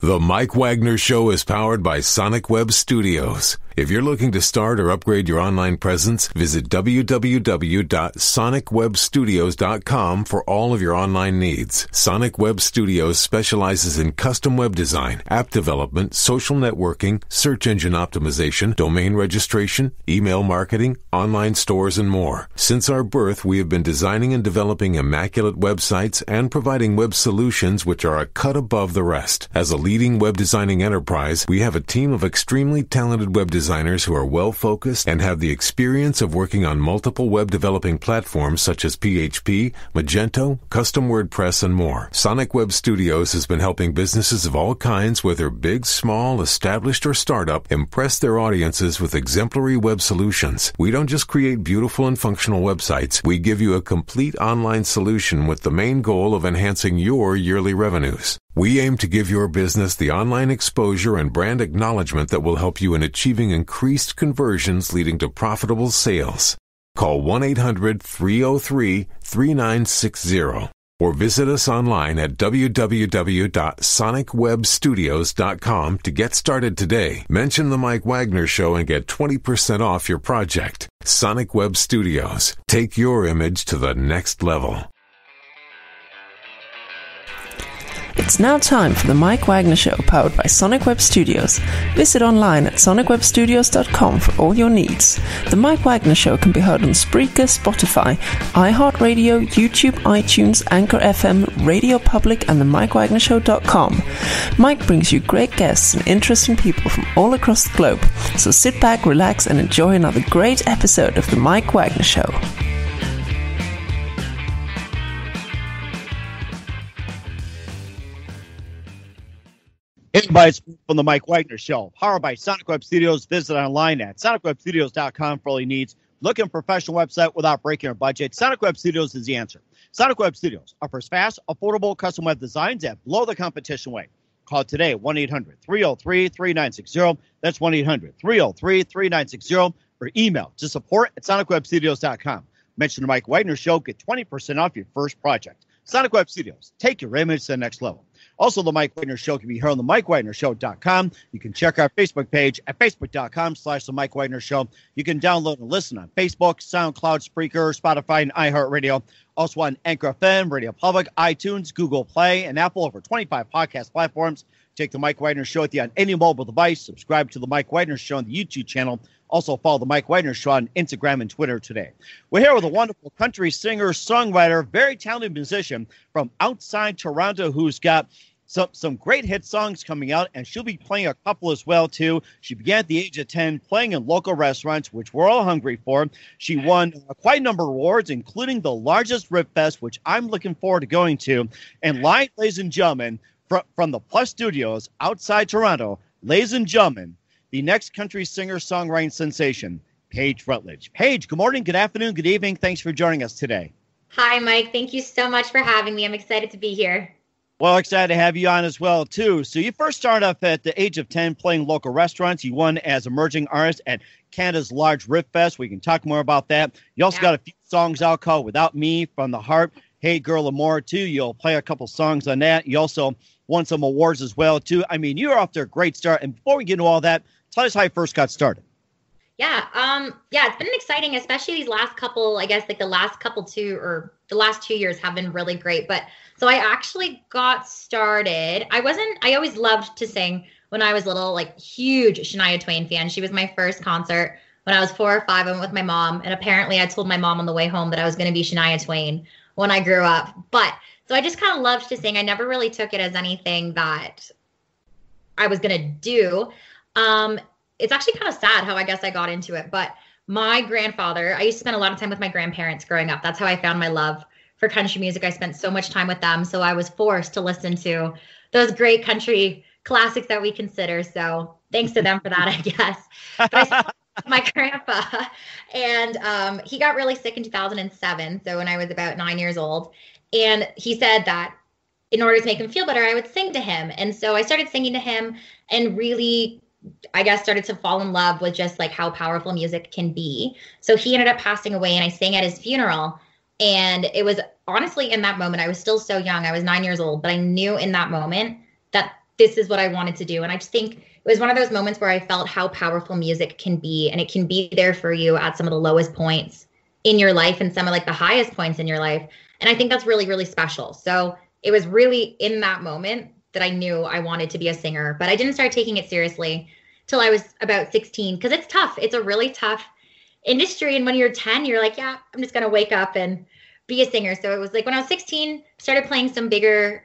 The Mike Wagner Show is powered by Sonic Web Studios. If you're looking to start or upgrade your online presence, visit www.sonicwebstudios.com for all of your online needs. Sonic Web Studios specializes in custom web design, app development, social networking, search engine optimization, domain registration, email marketing, online stores, and more. Since our birth, we have been designing and developing immaculate websites and providing web solutions which are a cut above the rest. As a leading web designing enterprise, we have a team of extremely talented web designers who are well-focused and have the experience of working on multiple web developing platforms such as PHP, Magento, custom WordPress, and more. Sonic Web Studios has been helping businesses of all kinds, whether big, small, established, or startup, impress their audiences with exemplary web solutions. We don't just create beautiful and functional websites. We give you a complete online solution with the main goal of enhancing your yearly revenues. We aim to give your business the online exposure and brand acknowledgement that will help you in achieving increased conversions leading to profitable sales. Call 1-800-303-3960 or visit us online at www.sonicwebstudios.com to get started today. Mention the Mike Wagner Show and get 20% off your project. Sonic Web Studios. Take your image to the next level. It's now time for the Mike Wagner Show, powered by Sonic Web Studios. Visit online at sonicwebstudios.com for all your needs. The Mike Wagner Show can be heard on Spreaker, Spotify, iHeartRadio, YouTube, iTunes, Anchor FM, Radio Public, and the MikeWagnerShow.com. Mike brings you great guests and interesting people from all across the globe. So sit back, relax, and enjoy another great episode of the Mike Wagner Show. Hey, everybody, it's from the Mike Wagner Show, powered by Sonic Web Studios. Visit online at sonicwebstudios.com for all your needs. Looking for a professional website without breaking your budget? Sonic Web Studios is the answer. Sonic Web Studios offers fast, affordable custom web designs at below the competition rate. Call today, 1-800-303-3960. That's 1-800-303-3960. Or email to support at sonicwebstudios.com. Mention the Mike Wagner Show. Get 20% off your first project. Sonic Web Studios. Take your image to the next level. Also, the Mike Wagner Show can be heard on the MikeWagnerShow.com. You can check our Facebook page at Facebook.com/The Mike Wagner Show. You can download and listen on Facebook, SoundCloud, Spreaker, Spotify, and iHeartRadio. Also on Anchor FM, Radio Public, iTunes, Google Play, and Apple, over 25 podcast platforms. Take the Mike Wagner Show with you on any mobile device. Subscribe to the Mike Wagner Show on the YouTube channel. Also follow the Mike Wagner Show on Instagram and Twitter today. We're here with a wonderful country singer, songwriter, very talented musician from outside Toronto who's got some great hit songs coming out, and she'll be playing a couple as well, too. She began at the age of 10 playing in local restaurants, which we're all hungry for. She won quite a number of awards, including the largest Rip Fest, which I'm looking forward to going to. And live, ladies and gentlemen, from the Plus Studios outside Toronto, ladies and gentlemen, the next country singer-songwriting sensation, Paige Rutledge. Paige, good morning, good afternoon, good evening. Thanks for joining us today. Hi, Mike. Thank you so much for having me. I'm excited to be here. Well, excited to have you on as well, too. So you first started off at the age of 10 playing local restaurants. You won as emerging artist at Canada's large Rip Fest. We can talk more about that. You also got a few songs out called Without Me, From the Heart, Hey Girl, and more, too. You'll play a couple songs on that. You also won some awards as well, too. I mean, you're off to a great start. And before we get into all that, tell us how you first got started. Yeah, it's been exciting, especially these last couple, I guess, like the last 2 years have been really great. But so I actually got started. I always loved to sing when I was little, like huge Shania Twain fan. She was my first concert when I was 4 or 5. I went with my mom, and apparently I told my mom on the way home that I was going to be Shania Twain when I grew up. But so I just kind of loved to sing. I never really took it as anything that I was going to do. It's actually kind of sad how I guess I got into it, but my grandfather, I used to spend a lot of time with my grandparents growing up. That's how I found my love for country music. I spent so much time with them, so I was forced to listen to those great country classics that we consider. So thanks to them for that, I guess. But I saw my grandpa, and he got really sick in 2007, so when I was about 9 years old, and he said that in order to make him feel better, I would sing to him. And so I started singing to him and really, I guess, started to fall in love with just like how powerful music can be. So he ended up passing away, and I sang at his funeral. And it was honestly in that moment, I was still so young. I was 9 years old, but I knew in that moment that this is what I wanted to do. And I just think it was one of those moments where I felt how powerful music can be. And it can be there for you at some of the lowest points in your life and some of like the highest points in your life. And I think that's really, really special. So it was really in that moment that I knew I wanted to be a singer, but I didn't start taking it seriously till I was about 16, because it's tough. It's a really tough industry. And when you're 10, you're like, yeah, I'm just going to wake up and be a singer. So it was like when I was 16, started playing some bigger,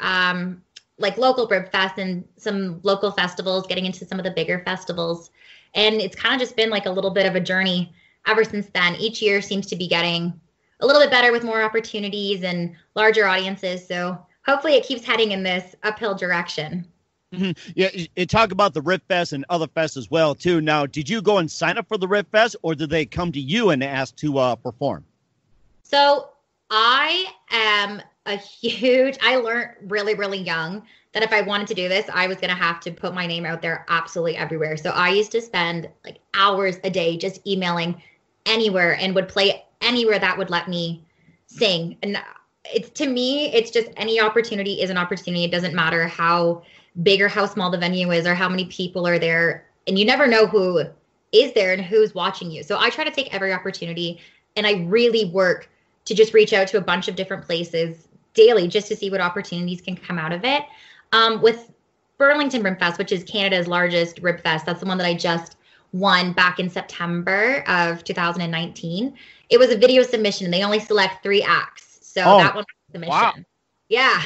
like local Rib Fest and some local festivals, getting into some of the bigger festivals. And it's kind of just been like a little bit of a journey ever since then. Each year seems to be getting a little bit better with more opportunities and larger audiences. So hopefully it keeps heading in this uphill direction. Mm-hmm. Yeah, you talk about the Rib Fest and other fests as well, too. Now, did you go and sign up for the Rib Fest, or did they come to you and ask to perform? So I learned really, really young that if I wanted to do this, I was going to have to put my name out there absolutely everywhere. So I used to spend like hours a day just emailing anywhere and would play anywhere that would let me sing. And to me, it's just any opportunity is an opportunity. It doesn't matter how big or how small the venue is or how many people are there. And you never know who is there and who's watching you. So I try to take every opportunity, and I really work to just reach out to a bunch of different places daily just to see what opportunities can come out of it. With Burlington Rib Fest, which is Canada's largest Rib Fest, that's the one that I just won back in September of 2019. It was a video submission. They only select 3 acts. So that one was a submission. Wow. Yeah,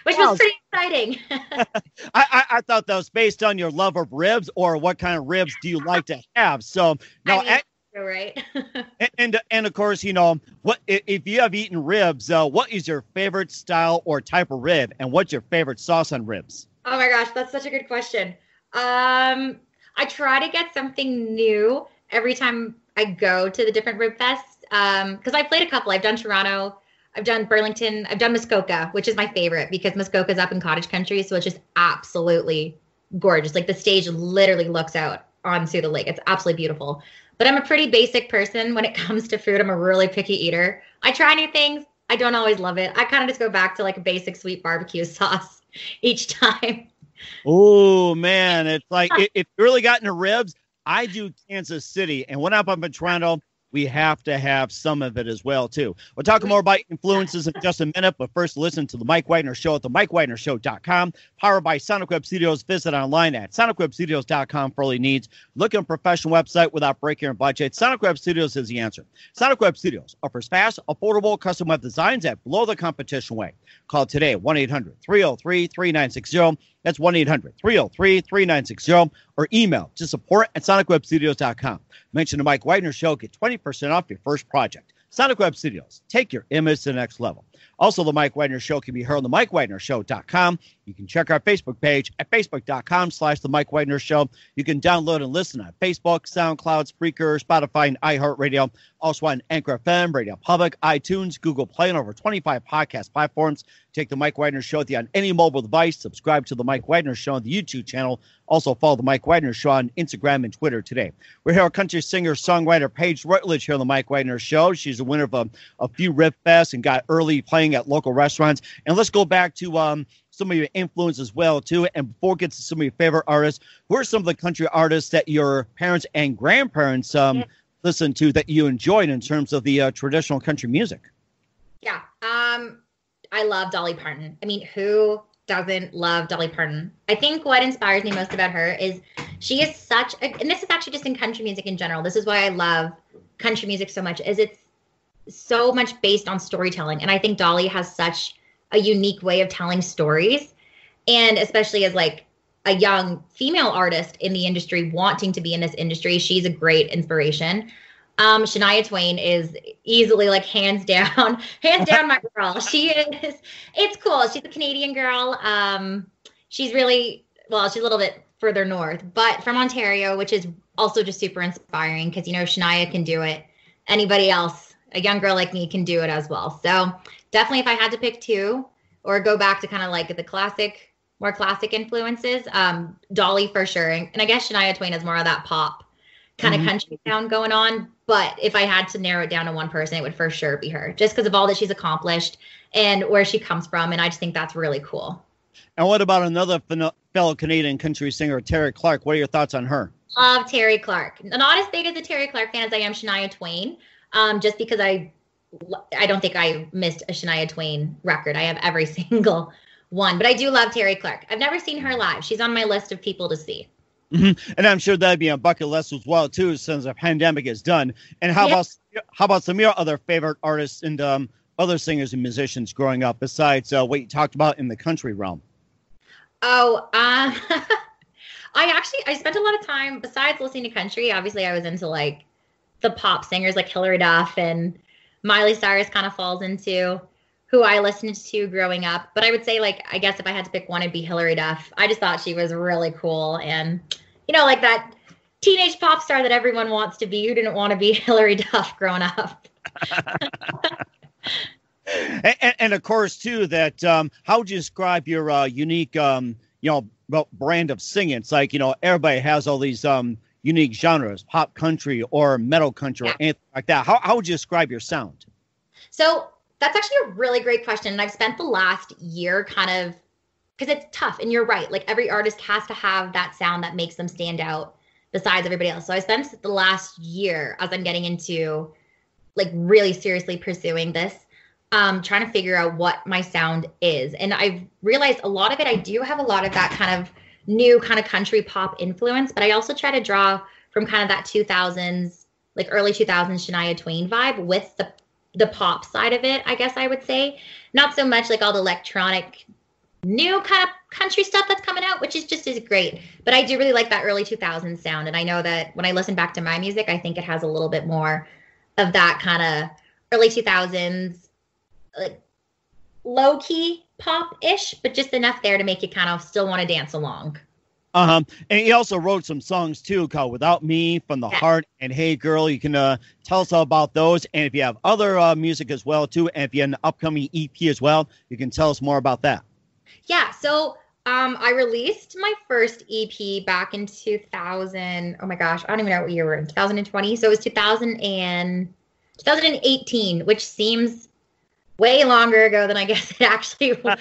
which was pretty exciting. I thought that was based on your love of ribs, or what kind of ribs do you like to have? So now, right. and of course, you know, what if you have eaten ribs? What is your favorite style or type of rib, and what's your favorite sauce on ribs? Oh my gosh, that's such a good question. I try to get something new every time I go to the different Rib Fests, because I played a couple. I've done Toronto, I've done Burlington, I've done Muskoka, which is my favorite because Muskoka's up in cottage country, so it's just absolutely gorgeous. Like the stage literally looks out onto the lake. It's absolutely beautiful. But I'm a pretty basic person when it comes to food. I'm a really picky eater. I try new things. I don't always love it. I kind of just go back to like a basic sweet barbecue sauce each time. Oh man, it's like if you really got into ribs, I do Kansas City, and when I'm up in Toronto, we have to have some of it as well, too. We'll talk more about influences in just a minute, but first listen to The Mike Wagner Show at themikewagnershow.com. Powered by Sonic Web Studios. Visit online at sonicwebstudios.com for all your needs. Look at a professional website without breaking your budget. Sonic Web Studios is the answer. Sonic Web Studios offers fast, affordable, custom web designs at below the competition way. Call today, 1-800-303-3960. That's 1-800-303-3960, or email to support@sonicwebstudios.com. Mention the Mike Wagner Show. Get 20% off your first project. Sonic Web Studios. Take your image to the next level. Also, the Mike Wagner Show can be heard on the MikeWagnerShow.com. You can check our Facebook page at Facebook.com/The Mike Wagner Show. You can download and listen on Facebook, SoundCloud, Spreaker, Spotify, and iHeartRadio. Also on Anchor FM, Radio Public, iTunes, Google Play, and over 25 podcast platforms. Take the Mike Wagner Show on any mobile device. Subscribe to the Mike Wagner Show on the YouTube channel. Also follow the Mike Wagner Show on Instagram and Twitter today. We're here with country singer, songwriter Paige Rutledge here on the Mike Wagner Show. She's a winner of a few Rib Fests and got early playing at local restaurants. And let's go back to some of your influence as well, too. And before we get to some of your favorite artists, who are some of the country artists that your parents and grandparents listened to that you enjoyed in terms of the traditional country music? Yeah. I love Dolly Parton. I mean, who doesn't love Dolly Parton? I think what inspires me most about her is she is such a, and this is actually just in country music in general. This is why I love country music so much, is it's so much based on storytelling. And I think Dolly has such a unique way of telling stories. And especially as like a young female artist in the industry wanting to be in this industry, she's a great inspiration. Shania Twain is easily like hands down my girl. She is, it's cool. She's a Canadian girl. She's really, well, she's a little bit further north, but from Ontario, which is also just super inspiring because, you know, Shania can do it. Anybody else, a young girl like me, can do it as well. So definitely if I had to pick two or go back to kind of like the more classic influences, Dolly for sure. And I guess Shania Twain is more of that pop kind of country sound going on. But if I had to narrow it down to one person, it would for sure be her, just because of all that she's accomplished and where she comes from. And I just think that's really cool. And what about another fellow Canadian country singer, Terry Clark? What are your thoughts on her? Love Terry Clark. Not as big as a Terry Clark fan as I am Shania Twain, just because I don't think I missed a Shania Twain record. I have every single one, but I do love Terry Clark. I've never seen her live. She's on my list of people to see. Mm-hmm. And I'm sure that'd be on bucket list as well too, since the pandemic is done. And how about some of your other favorite artists and other singers and musicians growing up besides what you talked about in the country realm? Oh, I spent a lot of time besides listening to country. Obviously, I was into like the pop singers like Hilary Duff, and Miley Cyrus kind of falls into who I listened to growing up. But I would say, like, I guess if I had to pick one, it'd be Hilary Duff. I just thought she was really cool. And, you know, like that teenage pop star that everyone wants to be. Who didn't want to be Hilary Duff growing up? and of course, too, that how would you describe your unique, brand of singing? It's like, everybody has all these unique genres, pop country or metal country or anything like that. How would you describe your sound? So that's actually a really great question. And I've spent the last year kind of, because it's tough. And you're right. Like every artist has to have that sound that makes them stand out besides everybody else. So I spent the last year as I'm getting into like really seriously pursuing this, trying to figure out what my sound is. And I've realized a lot of it, I do have a lot of that kind of new kind of country pop influence, but I also try to draw from kind of that 2000s, like early 2000s Shania Twain vibe with the pop side of it, I guess I would say. Not so much like all the electronic new kind of country stuff that's coming out, which is just as great. But I do really like that early 2000s sound. And I know that when I listen back to my music, I think it has a little bit more of that kind of early 2000s, like low-key pop-ish, but just enough there to make you kind of still want to dance along. And he also wrote some songs too called Without Me, From the Heart, and Hey Girl. You can tell us all about those. And if you have other music as well too, and if you have an upcoming EP as well, you can tell us more about that. Yeah, so I released my first EP back in 2000. Oh my gosh, I don't even know what year we're in. 2020. So it was 2018, which seems way longer ago than I guess it actually was.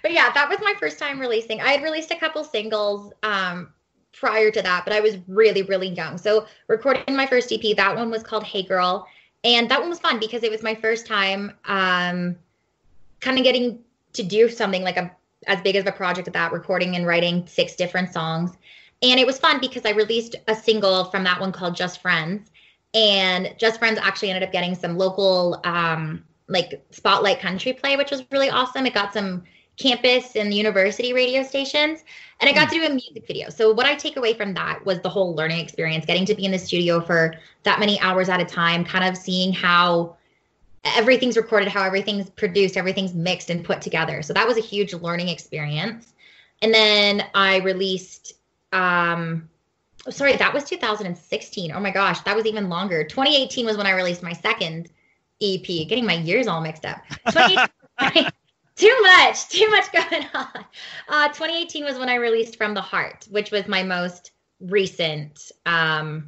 But yeah, that was my first time releasing. I had released a couple singles prior to that, but I was really, really young. So recording my first EP, that one was called Hey Girl. And that one was fun because it was my first time kind of getting to do something like as big as a project of that, recording and writing 6 different songs. And it was fun because I released a single from that one called Just Friends. And Just Friends actually ended up getting some local like spotlight country play, which was really awesome. It got some campus and university radio stations, and I got to do a music video. So what I take away from that was the whole learning experience, getting to be in the studio for that many hours at a time, kind of seeing how everything's recorded, how everything's produced, everything's mixed and put together. So that was a huge learning experience. And then I released, that was 2016. Oh my gosh, that was even longer. 2018 was when I released my second EP, getting my years all mixed up. Too much going on. 2018 was when I released From the Heart, which was my most recent EP.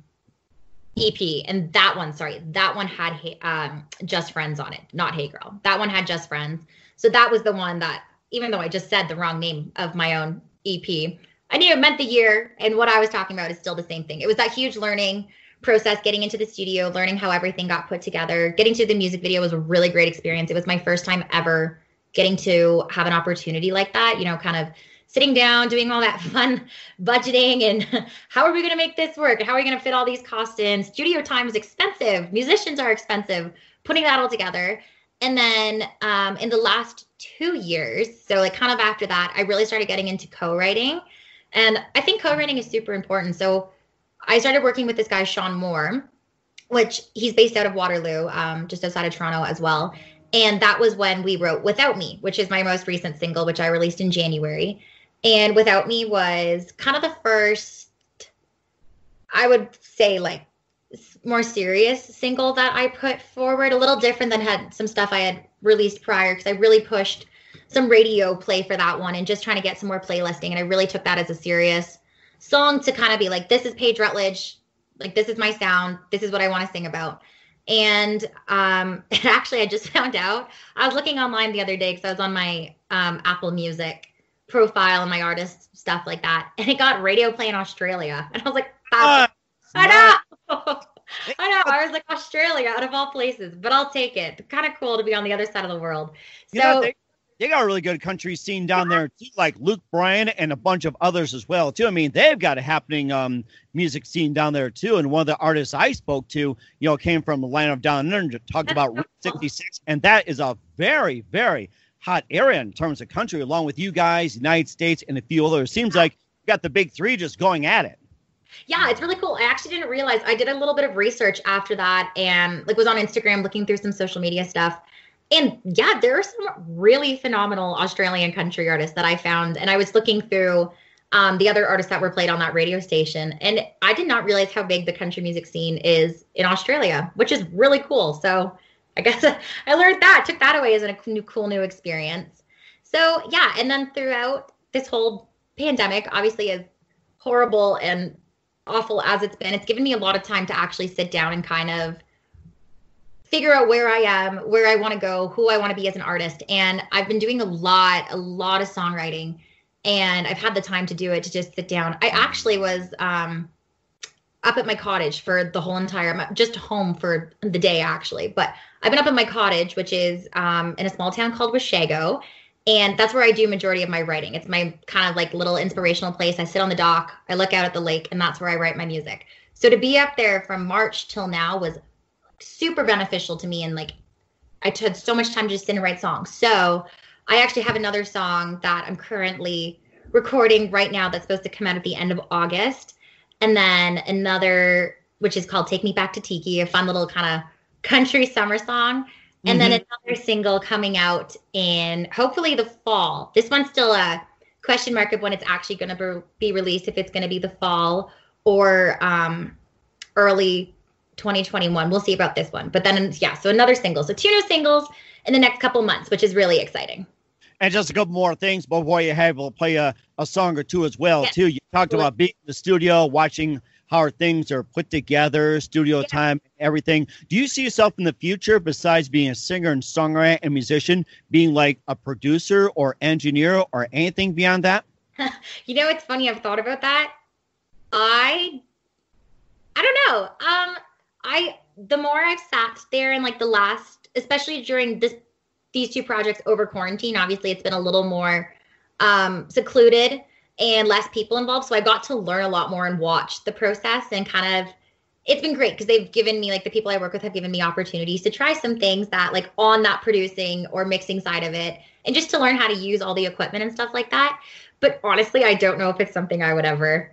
And that one had Just Friends on it, not Hey Girl. That one had Just Friends. So that was the one that, even though I just said the wrong name of my own EP, I knew it meant the year, and what I was talking about is still the same thing. It was that huge learning process, getting into the studio, learning how everything got put together. Getting to the music video was a really great experience. It was my first time ever getting to have an opportunity like that, kind of sitting down, doing all that fun budgeting and how are we going to make this work? How are we going to fit all these costs in? Studio time is expensive. Musicians are expensive. Putting that all together. And then in the last 2 years, so like kind of after that, I really started getting into co-writing. And I think co-writing is super important. So I started working with this guy, Sean Moore, which he's based out of Waterloo, just outside of Toronto as well. And that was when we wrote Without Me, which is my most recent single, which I released in January. And Without Me was kind of the first, I would say, like, more serious single that I put forward, a little different than had some stuff I had released prior, because I really pushed some radio play for that one and just trying to get some more playlisting. And I really took that as a serious song to kind of be like, this is Paige Rutledge. Like, this is my sound. This is what I want to sing about. And actually, I just found out. I was looking online the other day because I was on my Apple Music profile and my artist stuff like that, and it got radio play in Australia, and I was like, I know. I know. I was like, Australia, out of all places, but I'll take it. Kind of cool to be on the other side of the world. So they got a really good country scene down there too, like Luke Bryan and a bunch of others as well too. I mean, they've got a happening music scene down there too. And one of the artists I spoke to, came from the land of down under and talked about Route 66, and that is a very, very hot area in terms of country, along with you guys, United States, and a few others. Seems like you got the big three just going at it. Yeah, it's really cool. I actually didn't realize. I did a little bit of research after that, and was on Instagram looking through some social media stuff. And yeah, there are some really phenomenal Australian country artists that I found. And I was looking through the other artists that were played on that radio station, and I did not realize how big the country music scene is in Australia, which is really cool. So I guess I learned that, took that away as a cool new experience. So yeah, and then throughout this whole pandemic, obviously as horrible and awful as it's been, it's given me a lot of time to actually sit down and kind of figure out where I am, where I want to go, who I want to be as an artist. And I've been doing a lot of songwriting, and I've had the time to do it, to just sit down. I actually was up at my cottage for the whole entire, just home for the day actually, but I've been up at my cottage, which is in a small town called Washago. And that's where I do majority of my writing. It's my kind of like little inspirational place. I sit on the dock, I look out at the lake, and that's where I write my music. So to be up there from March till now was super beneficial to me. And I took so much time to just sit and write songs. So I actually have another song that I'm currently recording right now that's supposed to come out at the end of August. And then another, which is called Take Me Back to Tiki, a fun little kind of country summer song. And then another single coming out in hopefully the fall. This one's still a question mark of when it's actually going to be released, if it's going to be the fall or early 2021. We'll see about this one. But then, so another single. So 2 new singles in the next couple months, which is really exciting. And just a couple more things before you have, we'll play a song or two as well, too. You talked about being in the studio, watching how things are put together, studio time, everything. Do you see yourself in the future, besides being a singer and songwriter and musician, being like a producer or engineer or anything beyond that? It's funny. I've thought about that. I don't know. The more I've sat there in the last, especially during these 2 projects over quarantine, obviously it's been a little more secluded and less people involved. So I got to learn a lot more and watch the process, and kind of, it's been great because they've given me, the people I work with have given me opportunities to try some things that on that producing or mixing side of it, and just to learn how to use all the equipment and stuff like that. But honestly, I don't know if it's something I would ever,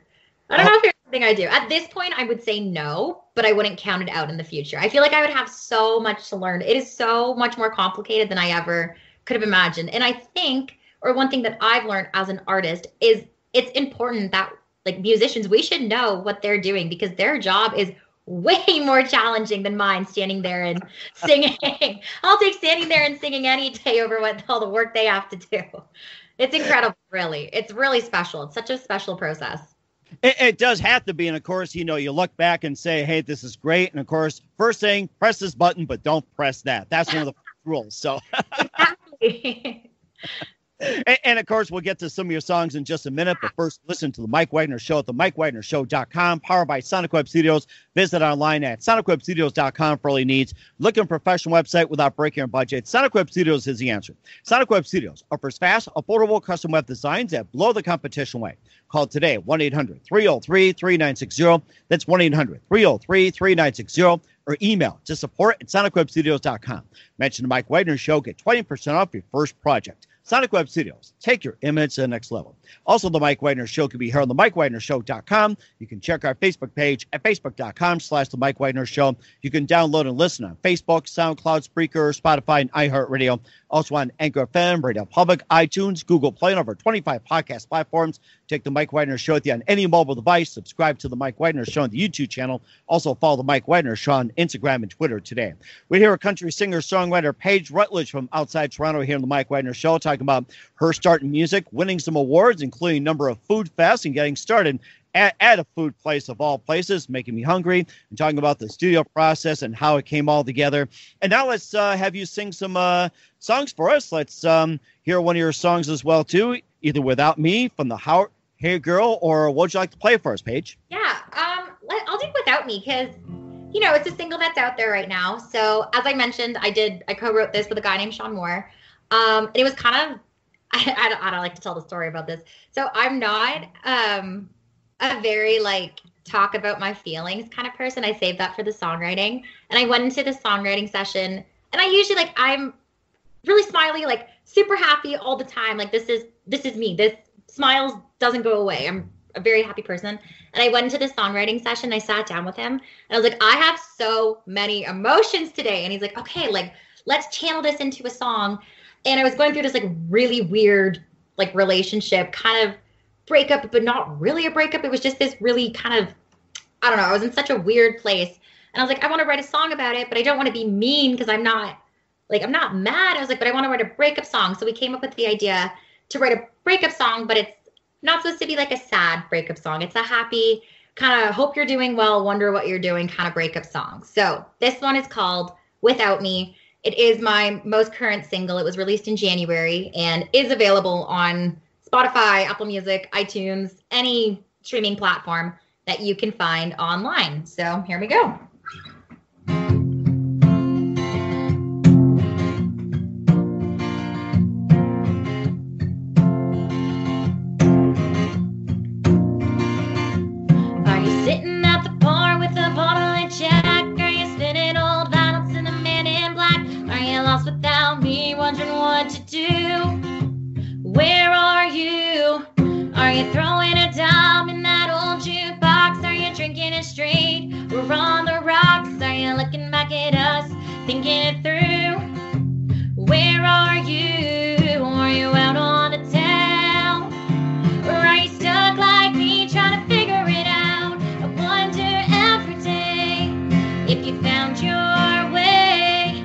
I don't know if it's something I do. At this point, I would say no, but I wouldn't count it out in the future. I feel like I would have so much to learn. It is so much more complicated than I ever could have imagined. And I think, or one thing that I've learned as an artist is it's important that musicians, we should know what they're doing, because their job is way more challenging than mine standing there and singing. I'll take standing there and singing any day over all the work they have to do. It's incredible, really. It's really special. It's such a special process. It does have to be. And of course, you look back and say, hey, this is great. And of course, first thing, press this button, but don't press that. That's one of the rules. So exactly. And of course, we'll get to some of your songs in just a minute. But first, listen to The Mike Wagner Show at themikewagnershow.com, powered by Sonic Web Studios. Visit online at sonicwebstudios.com for all your needs. Looking for a professional website without breaking your budget? Sonic Web Studios is the answer. Sonic Web Studios offers fast, affordable custom web designs that blow the competition away. Call today, 1-800-303-3960. That's 1-800-303-3960. Or email to support@sonicwebstudios.com. Mention The Mike Wagner Show. Get 20% off your first project. Sonic Web Studios. Take your image to the next level. Also, The Mike Wagner Show can be heard on themikewagnershow.com. You can check our Facebook page at facebook.com/The Mike Wagner Show. You can download and listen on Facebook, SoundCloud, Spreaker, Spotify, and iHeartRadio. Also on Anchor FM, Radio Public, iTunes, Google Play, and over 25 podcast platforms. Take The Mike Wagner Show with you on any mobile device. Subscribe to The Mike Wagner Show on the YouTube channel. Also follow The Mike Wagner Show on Instagram and Twitter today. We hear a country singer-songwriter, Paige Rutledge from outside Toronto here on The Mike Wagner Show, talking about her start in music, winning some awards, including a number of food fests, and getting started at a food place of all places, making me hungry, and talking about the studio process and how it came all together. And now let's have you sing some songs for us. Let's hear one of your songs as well, too, either Without Me from the Hey Girl, or what would you like to play for us, Paige? Yeah, I'll do Without Me because, you know, it's a single that's out there right now. So as I mentioned, I co-wrote this with a guy named Sean Moore. And it was kind of, I don't like to tell the story about this. So I'm not a very like talk about my feelings kind of person. I saved that for the songwriting. And I went into the songwriting session, and I usually I'm really smiley, like super happy all the time. Like this is me. This smiles doesn't go away. I'm a very happy person. And I went into the songwriting session. I sat down with him and I was like, I have so many emotions today. And he's like, okay, like let's channel this into a song. And I was going through this like really weird like relationship kind of breakup, but not really a breakup. It was just this really kind of, I don't know. I was in such a weird place. And I was like, I want to write a song about it, but I don't want to be mean because I'm not mad. I was like, but I want to write a breakup song. So we came up with the idea to write a breakup song, but it's not supposed to be like a sad breakup song. It's a happy kind of hope you're doing well, wonder what you're doing kind of breakup song. So this one is called Without Me. It is my most current single. It was released in January and is available on Spotify, Apple Music, iTunes, any streaming platform that you can find online. So here we go. Are you sitting at the bar with a bottle of Jack? Are you spinning old violets in the Man in Black? Are you lost without me, wondering what to do? Where are you? Are you throwing a dime in that old jukebox? Are you drinking it straight or on the rocks? Are you looking back at us, thinking it through? Where are you? Are you out on the town? Or are you stuck like me, trying to figure it out? I wonder every day if you found your way.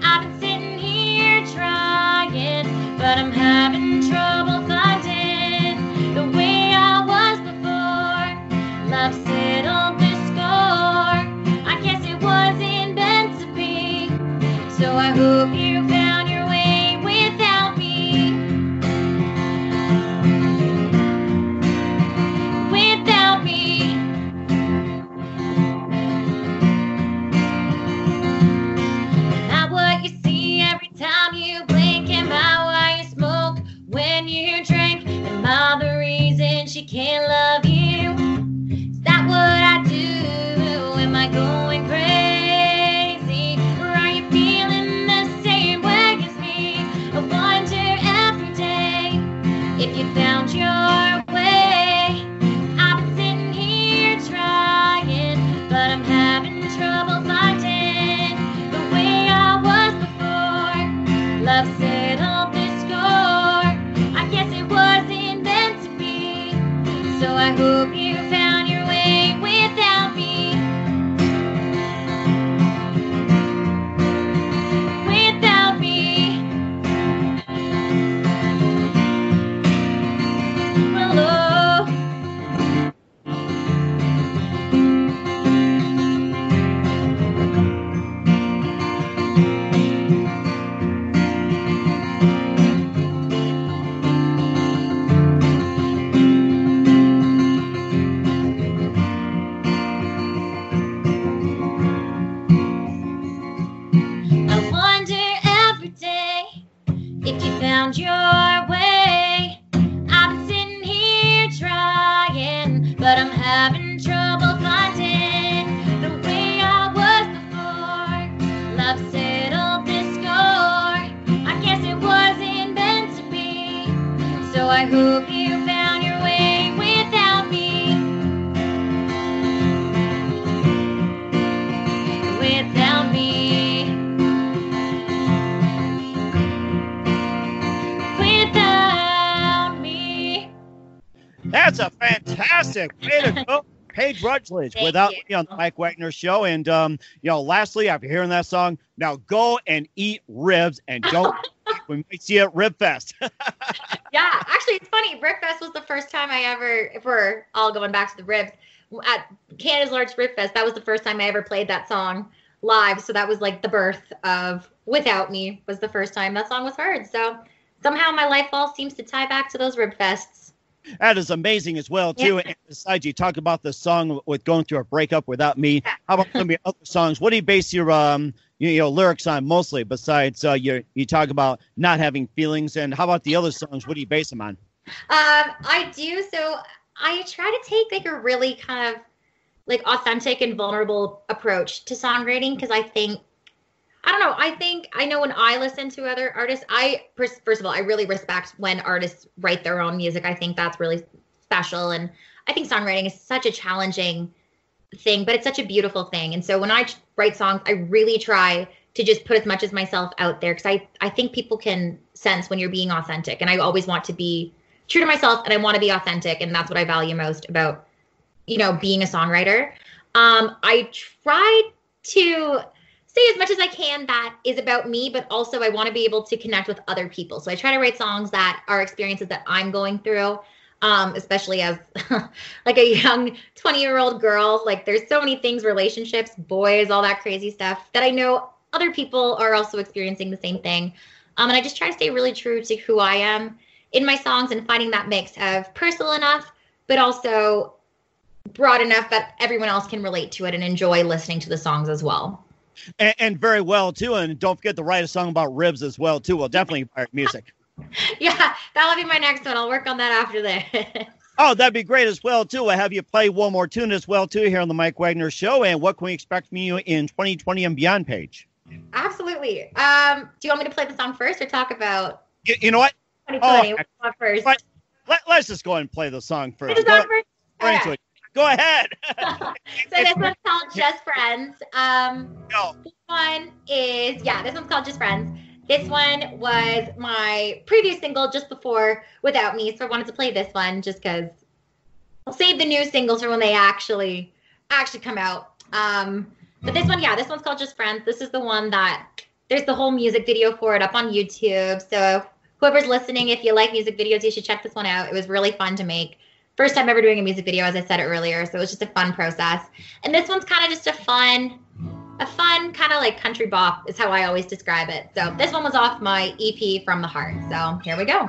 I've been sitting here trying, but I'm having trouble finding the way I was before. Love settled the score. I guess it wasn't meant to be. So I hope you found your way without me. Without me. Not what you see every time you blink, and my why you smoke when you drink. Am I the reason she can't love you? Is that what I do? Am I going crazy? Or are you feeling the same way as me? I wonder every day if you found your way. I've been sitting here trying, but I'm having trouble finding the way I was before. Love settled the score. I guess it wasn't meant to be. So I hope you found your way without me. Without me. Well, I wonder every day if you found your way. I've been sitting here trying, but I'm having trouble finding the way I was before. Love settled the score. I guess it wasn't meant to be. So I hope you found your way without me. Without me. Without me. That's a fantastic way to go. Paige Rutledge, Thank Without you. Me on the Mike Wagner Show. And, lastly, after hearing that song, now go and eat ribs and don't eat We might see you at Rib Fest. Yeah, actually, it's funny. Rib Fest was the first time I ever, if we're all going back to the ribs, at Canada's largest Rib Fest, that was the first time I ever played that song live. So that was like the birth of Without Me was the first time that song was heard. So somehow my life all seems to tie back to those Rib Fests. That is amazing as well, too. Yeah. And besides, you talk about the song with going through a breakup Without Me. Yeah. How about some of your other songs? What do you base your lyrics on mostly? Besides, you talk about not having feelings, and how about the other songs? What do you base them on? I do. So I try to take like a really kind of like authentic and vulnerable approach to songwriting because I know when I listen to other artists, first of all, I really respect when artists write their own music. I think that's really special. And I think songwriting is such a challenging thing, but it's such a beautiful thing. And so when I write songs, I really try to just put as much as myself out there because I think people can sense when you're being authentic. And I always want to be true to myself and I want to be authentic. And that's what I value most about, being a songwriter. I try to say as much as I can that is about me, but also I want to be able to connect with other people. So I try to write songs that are experiences that I'm going through, especially as like a young 20-year-old girl. Like there's so many things, relationships, boys, all that crazy stuff that I know other people are also experiencing the same thing. And I just try to stay really true to who I am in my songs and finding that mix of personal enough, but also broad enough that everyone else can relate to it and enjoy listening to the songs as well. And very well, too. And don't forget to write a song about ribs as well, too. We'll definitely buy music. Yeah, that'll be my next one. I'll work on that after this. Oh, that'd be great as well, too. I'll have you play one more tune as well, too, here on the Mike Wagner Show. And what can we expect from you in 2020 and beyond, Paige? Absolutely. Do you want me to play the song first or talk about... You know what? 2020, first. Let's just go ahead and play the song first. Play the song first? Okay. Go ahead. So this one's called Just Friends. This one's called Just Friends. This one was my previous single just before Without Me. So I wanted to play this one just because I'll save the new singles for when they actually come out. But this one's called Just Friends. This is the one that there's the whole music video for it up on YouTube. So whoever's listening, if you like music videos, you should check this one out. It was really fun to make. First time ever doing a music video, as I said earlier, so it was just a fun process. And this one's kind of just a fun kind of like country bop is how I always describe it. So this one was off my EP From the Heart. So here we go.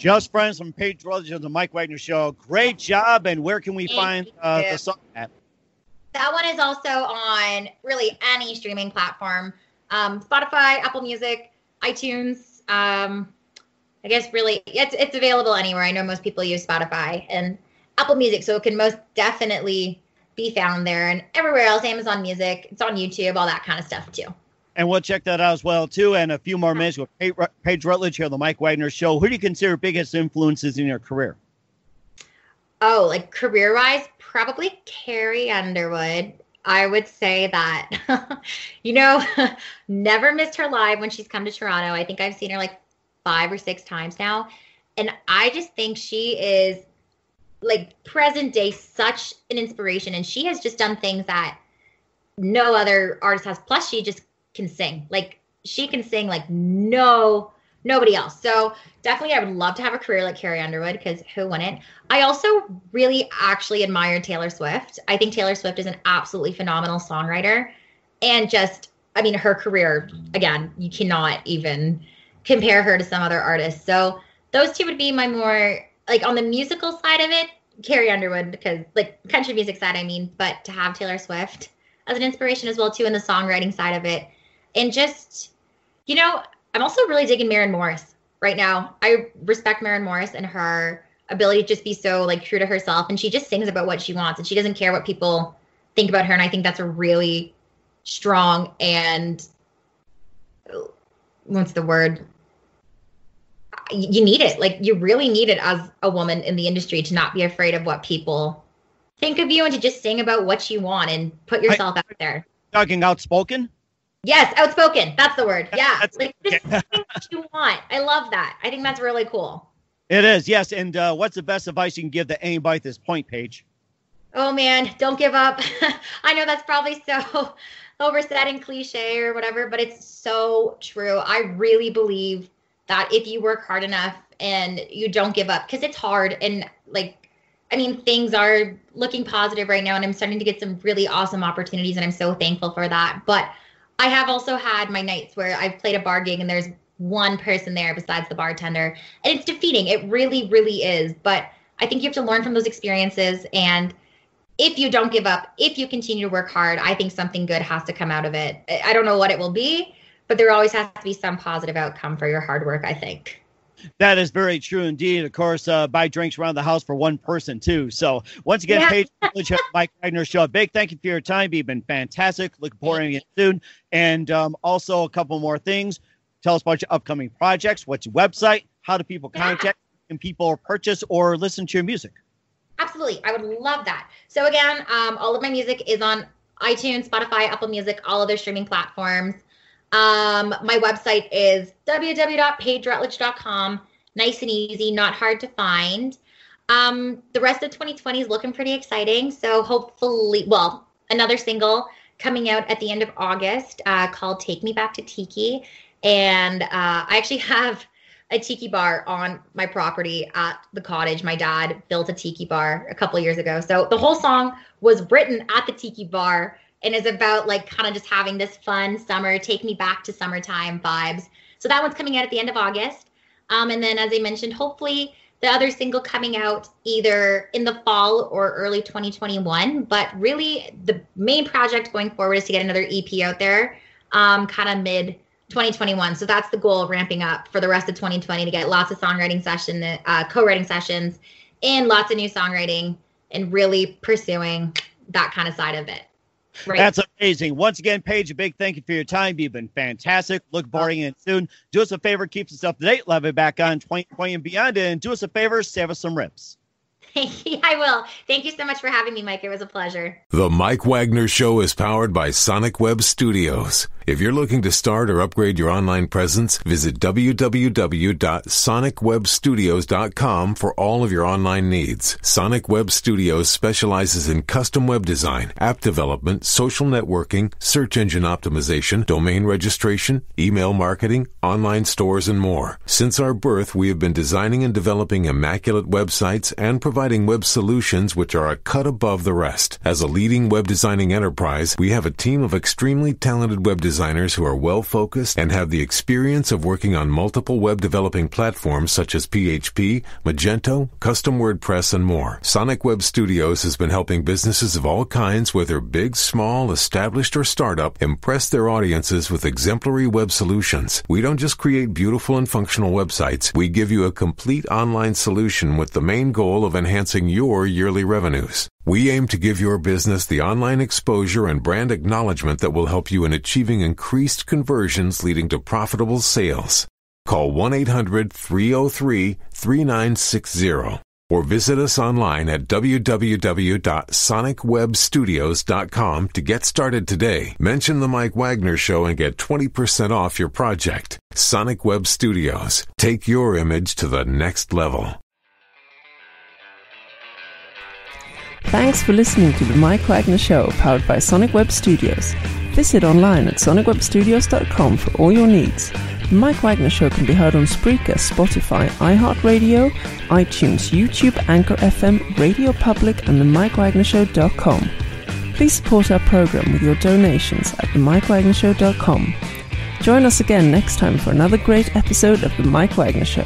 Just Friends from Paige Rutledge on the Mike Wagner Show. Great job. And where can we find the song at? That one is also on really any streaming platform. Spotify, Apple Music, iTunes. I guess really it's available anywhere. I know most people use Spotify and Apple Music, so it can most definitely be found there. And everywhere else, Amazon Music, it's on YouTube, all that kind of stuff too. And we'll check that out as well, too. And a few more minutes with Paige Rutledge here on the Mike Wagner Show. Who do you consider biggest influences in your career? Oh, like career-wise, probably Carrie Underwood. I would say that, never missed her live when she's come to Toronto. I think I've seen her like 5 or 6 times now. And I just think she is, like, present day, such an inspiration. And she has just done things that no other artist has. Plus, she just can sing. Like, she can sing like nobody else. So definitely I would love to have a career like Carrie Underwood, because who wouldn't? I also really actually admire Taylor Swift. I think Taylor Swift is an absolutely phenomenal songwriter. And just, I mean, her career, again, you cannot even compare her to some other artists. So those two would be my more, like, on the musical side of it, Carrie Underwood, because, like, country music side, I mean, but to have Taylor Swift as an inspiration as well, too, in the songwriting side of it. And just, I'm also really digging Maren Morris right now. I respect Maren Morris and her ability to just be so, like, true to herself. And she just sings about what she wants, and she doesn't care what people think about her. And I think that's a really strong and, what's the word? You need it. Like, you really need it as a woman in the industry to not be afraid of what people think of you and to just sing about what you want and put yourself out there. Talking outspoken? Yes, outspoken. That's the word. Yeah. Okay. Just sing what you want. I love that. I think that's really cool. It is, yes. And what's the best advice you can give to anybody at this point, Paige? Oh, man, don't give up. I know that's probably so oversaid and cliche or whatever, but it's so true. I really believe that if you work hard enough and you don't give up, because it's hard. And, like, I mean, things are looking positive right now, and I'm starting to get some really awesome opportunities, and I'm so thankful for that. But I have also had my nights where I've played a bar gig and there's one person there besides the bartender, and it's defeating. It really, really is. But I think you have to learn from those experiences. And if you don't give up, if you continue to work hard, I think something good has to come out of it. I don't know what it will be, but there always has to be some positive outcome for your hard work, I think. That is very true indeed. Of course, buy drinks around the house for one person, too. So once again, Paige Rutledge, Mike Wagner Show. Big thank you for your time. You've been fantastic. Looking forward to it soon. And also a couple more things. Tell us about your upcoming projects. What's your website? How do people contact and people purchase or listen to your music? Absolutely. I would love that. So again, all of my music is on iTunes, Spotify, Apple Music, all other streaming platforms. My website is www.paigerutledge.com. Nice and easy, not hard to find. The rest of 2020 is looking pretty exciting. So hopefully, another single coming out at the end of August called Take Me Back to Tiki. And I actually have a tiki bar on my property at the cottage. My dad built a tiki bar a couple years ago. So the whole song was written at the tiki bar and is about, like, kind of just having this fun summer, take me back to summertime vibes. So that one's coming out at the end of August. And then, as I mentioned, hopefully the other single coming out either in the fall or early 2021. But really the main project going forward is to get another EP out there kind of mid 2021. So that's the goal, ramping up for the rest of 2020 to get lots of songwriting sessions, co-writing sessions, and lots of new songwriting, and really pursuing that kind of side of it. Right. That's amazing. Once again, Paige, a big thank you for your time. You've been fantastic. Look forward to it soon. Do us a favor, keep us up to date. Love it back on 2020 and beyond. And do us a favor, save us some rips. I will. Thank you so much for having me, Mike. It was a pleasure. The Mike Wagner Show is powered by Sonic Web Studios. If you're looking to start or upgrade your online presence, visit www.sonicwebstudios.com for all of your online needs. Sonic Web Studios specializes in custom web design, app development, social networking, search engine optimization, domain registration, email marketing, online stores, and more. Since our birth, we have been designing and developing immaculate websites and providing providing web solutions which are a cut above the rest. As a leading web designing enterprise, we have a team of extremely talented web designers who are well-focused and have the experience of working on multiple web developing platforms such as PHP, Magento, Custom WordPress, and more. Sonic Web Studios has been helping businesses of all kinds, whether big, small, established, or startup, impress their audiences with exemplary web solutions. We don't just create beautiful and functional websites. We give you a complete online solution with the main goal of enhancing your yearly revenues. We aim to give your business the online exposure and brand acknowledgement that will help you in achieving increased conversions leading to profitable sales. Call 1-800-303-3960 or visit us online at www.sonicwebstudios.com to get started today. Mention the Mike Wagner Show and get 20% off your project. Sonic Web Studios. Take your image to the next level. Thanks for listening to the Mike Wagner Show, powered by Sonic Web Studios. Visit online at sonicwebstudios.com for all your needs. The Mike Wagner Show can be heard on Spreaker, Spotify, iHeartRadio, iTunes, YouTube, Anchor FM, Radio Public, and themikewagnershow.com. Please support our program with your donations at themikewagnershow.com. Join us again next time for another great episode of The Mike Wagner Show.